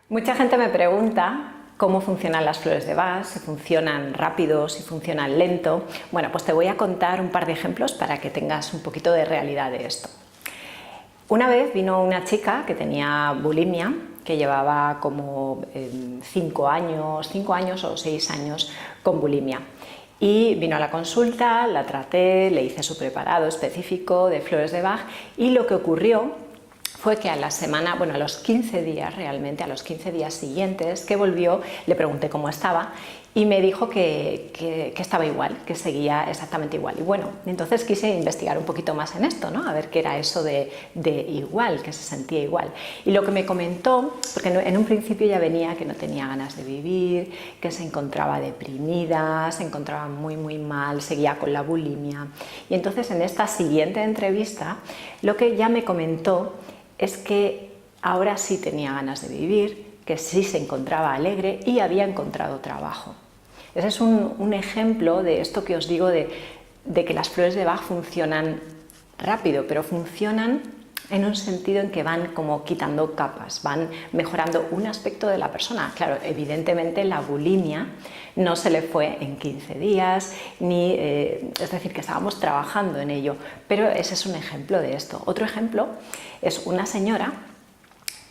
Mucha gente me pregunta cómo funcionan las flores de Bach, si funcionan rápido, si funcionan lento. Bueno, pues te voy a contar un par de ejemplos para que tengas un poquito de realidad de esto. Una vez vino una chica que tenía bulimia, que llevaba como 5 años o 6 años con bulimia. Y vino a la consulta, la traté, le hice su preparado específico de flores de Bach y lo que ocurrió fue que a la semana, bueno, a los 15 días realmente, a los 15 días siguientes que volvió, le pregunté cómo estaba y me dijo que estaba igual, que seguía exactamente igual. Y bueno, entonces quise investigar un poquito más en esto, ¿no? A ver qué era eso de igual, que se sentía igual. Y lo que me comentó, porque en un principio ya venía que no tenía ganas de vivir, que se encontraba deprimida, se encontraba muy mal, seguía con la bulimia. Y entonces en esta siguiente entrevista, lo que ya me comentó es que ahora sí tenía ganas de vivir, que sí se encontraba alegre y había encontrado trabajo. Ese es un ejemplo de esto que os digo de que las flores de Bach funcionan rápido, pero funcionan en un sentido en que van como quitando capas, van mejorando un aspecto de la persona. Claro, evidentemente la bulimia no se le fue en 15 días, es decir, que estábamos trabajando en ello, pero ese es un ejemplo de esto. Otro ejemplo es una señora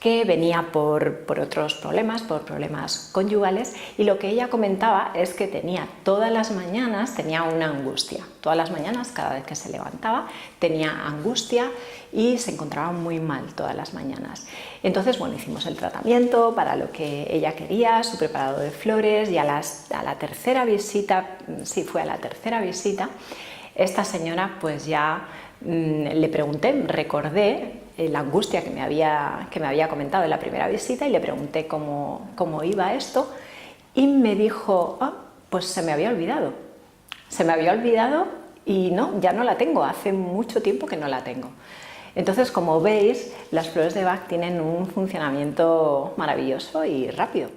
que venía por otros problemas, por problemas conyugales, y lo que ella comentaba es que tenía todas las mañanas, tenía una angustia. Todas las mañanas, cada vez que se levantaba, tenía angustia y se encontraba muy mal todas las mañanas. Entonces, bueno, hicimos el tratamiento para lo que ella quería, su preparado de flores, y a la tercera visita, sí, fue a la tercera visita, esta señora pues ya le pregunté, recordé la angustia que me había comentado en la primera visita y le pregunté cómo iba esto y me dijo, pues se me había olvidado y no, ya no la tengo, hace mucho tiempo que no la tengo. Entonces, como veis, las flores de Bach tienen un funcionamiento maravilloso y rápido.